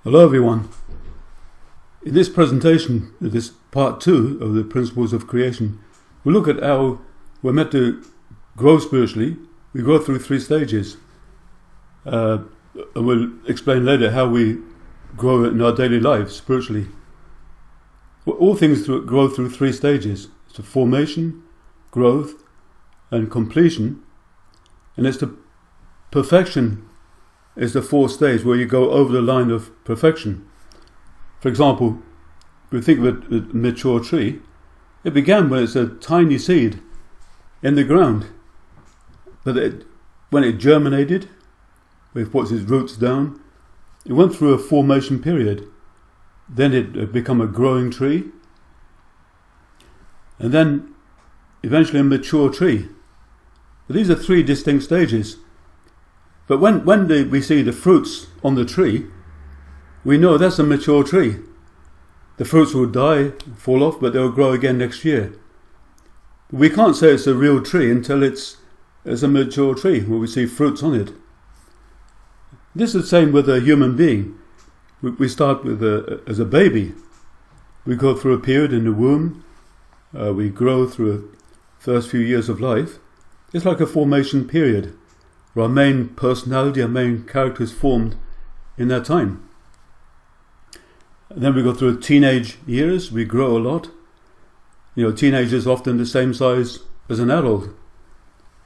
Hello everyone. In this presentation, this part 2 of the principles of creation, we'll look at how we're meant to grow spiritually. We grow through 3 stages. And we'll explain later how we grow in our daily lives spiritually. All things grow through 3 stages. It's the formation, growth, and completion. And it's the perfection is the 4th stage where you go over the line of perfection. For example, we think of a mature tree. It began when it's a tiny seed in the ground. But when it germinated, it puts its roots down, it went through a formation period. Then it became a growing tree. And then eventually a mature tree. But these are 3 distinct stages. But when we see the fruits on the tree, we know that's a mature tree. The fruits will die, fall off, but they'll grow again next year. We can't say it's a real tree until it's a mature tree, where we see fruits on it. This is the same with a human being. We start with as a baby. We go through a period in the womb. We grow through the first few years of life. It's like a formation period, where our main personality, our main character is formed in that time. And then we go through teenage years, we grow a lot. Teenagers are often the same size as an adult.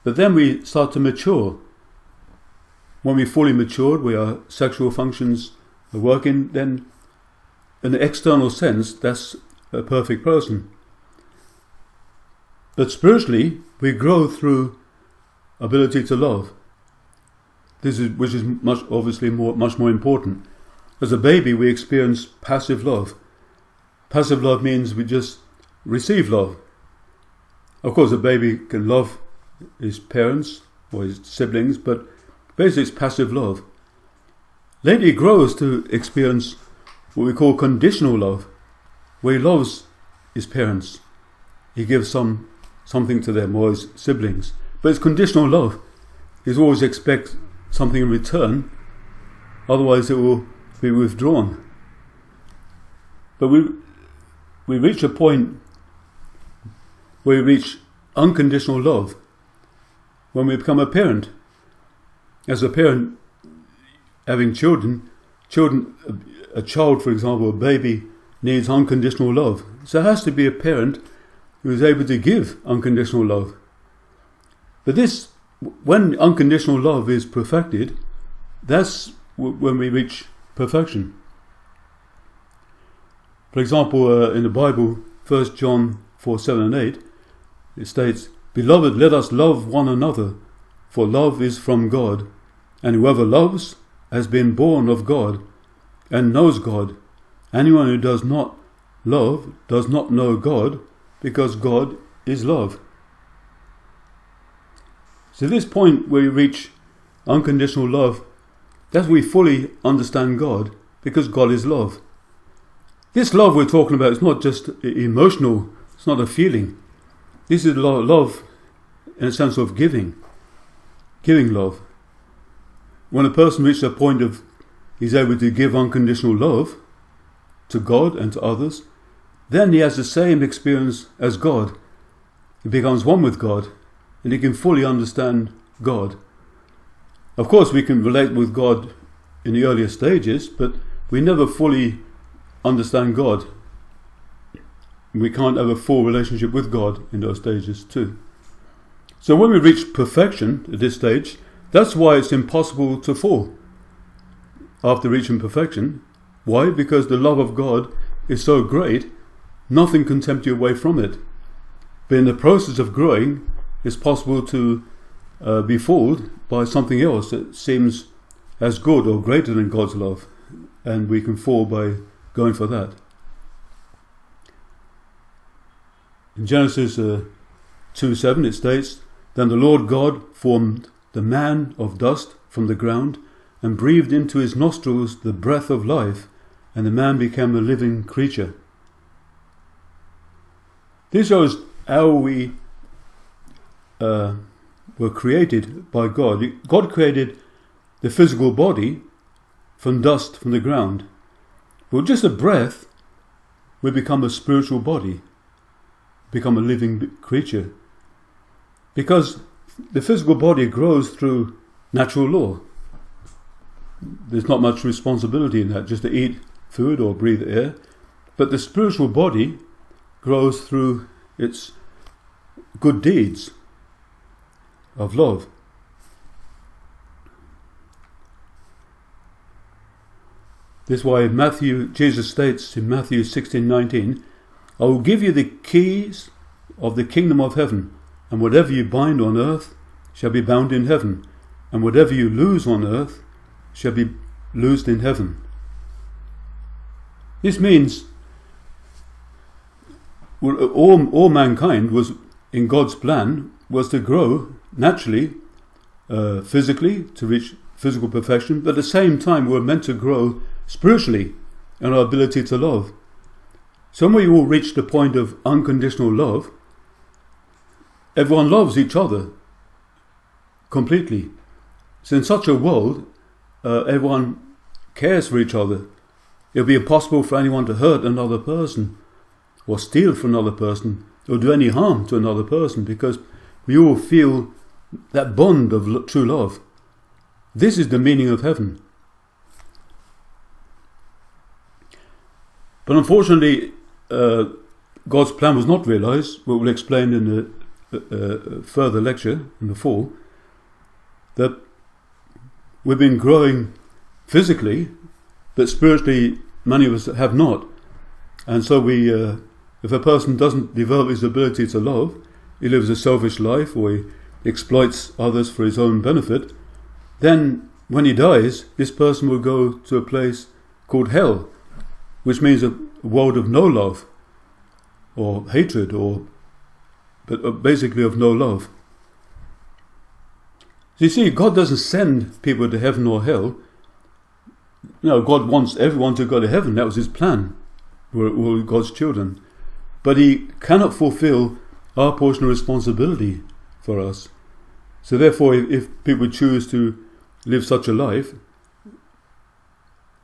But then we start to mature. When we fully matured, where our sexual functions are working, then in an external sense, that's a perfect person. But spiritually, we grow through ability to love. Which is much more important. As a baby, we experience passive love. Passive love means we just receive love. Of course, a baby can love his parents or his siblings, but basically it's passive love. Later he grows to experience what we call conditional love, where he loves his parents. He gives something to them or his siblings. But it's conditional love. He always expects something in return, otherwise it will be withdrawn. But we reach a point where we reach unconditional love when we become a parent. As a parent, having children, a child, for example, a baby, needs unconditional love. So it has to be a parent who is able to give unconditional love. But when unconditional love is perfected, that's when we reach perfection. For example, in the Bible, 1 John 4:7 and 8, it states, "Beloved, let us love one another, for love is from God, and whoever loves has been born of God and knows God. Anyone who does not love does not know God, because God is love." So this point where we reach unconditional love, that's where we fully understand God, because God is love. This love we're talking about is not just emotional, it's not a feeling. This is love in a sense of giving love. When a person reaches a point of he's able to give unconditional love to God and to others, then he has the same experience as God. He becomes one with God, and he can fully understand God. Of course, we can relate with God in the earlier stages, but we never fully understand God. We can't have a full relationship with God in those stages too. So when we reach perfection at this stage, that's why it's impossible to fall after reaching perfection. Why? Because the love of God is so great, nothing can tempt you away from it. But in the process of growing, it's possible to be fooled by something else that seems as good or greater than God's love, and we can fall by going for that. In Genesis 2:7 it states, "Then the Lord God formed the man of dust from the ground and breathed into his nostrils the breath of life, and the man became a living creature." This shows how we were created by God. God created the physical body from dust from the ground. Well, just a breath, we become a spiritual body, become a living creature. Because the physical body grows through natural law. There's not much responsibility in that, just to eat food or breathe air. But the spiritual body grows through its good deeds of love. This is why Jesus states in Matthew 16:19, I will give you the keys of the kingdom of heaven, and whatever you bind on earth shall be bound in heaven, and whatever you loose on earth shall be loosed in heaven. This means all mankind was, in God's plan, was to grow naturally, physically, to reach physical perfection, but at the same time we're meant to grow spiritually in our ability to love. So when we all reach the point of unconditional love, everyone loves each other completely. So in such a world, everyone cares for each other. It'll be impossible for anyone to hurt another person, or steal from another person, or do any harm to another person, because we all feel that bond of true love. This is the meaning of heaven. But unfortunately, God's plan was not realized, what we'll explain in a further lecture in the fall, that we've been growing physically, but spiritually many of us have not. And so if a person doesn't develop his ability to love, he lives a selfish life or he exploits others for his own benefit, then when he dies, this person will go to a place called hell, which means a world of no love or hatred, but basically of no love. So you see, God doesn't send people to heaven or hell. No, God wants everyone to go to heaven. That was his plan. We're all God's children. But he cannot fulfill our portion of responsibility for us. So therefore, if people choose to live such a life,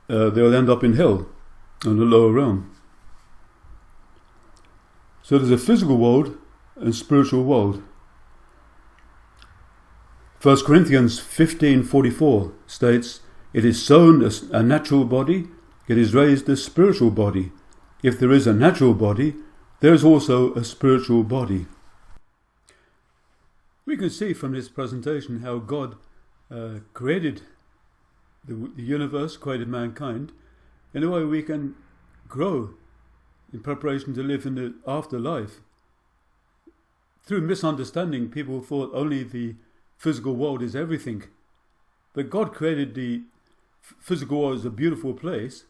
they'll end up in hell, in the lower realm. So there's a physical world and spiritual world. 1 Corinthians 15:44 states, it is sown a natural body, it is raised a spiritual body. If there is a natural body, there is also a spiritual body. We can see from this presentation how God created the universe, created mankind, in a way we can grow in preparation to live in the afterlife. Through misunderstanding, people thought only the physical world is everything. But God created the physical world as a beautiful place,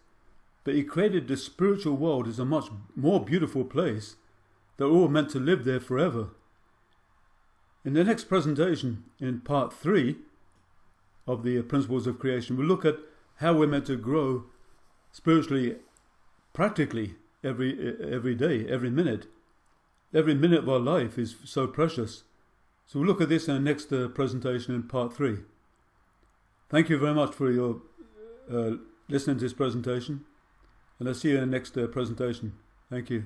but he created the spiritual world as a much more beautiful place that we're all meant to live there forever. In the next presentation, in part 3 of the principles of creation, we'll look at how we're meant to grow spiritually, practically, every day, every minute. Every minute of our life is so precious. So we'll look at this in the next presentation in part 3. Thank you very much for your listening to this presentation, and I'll see you in the next presentation. Thank you.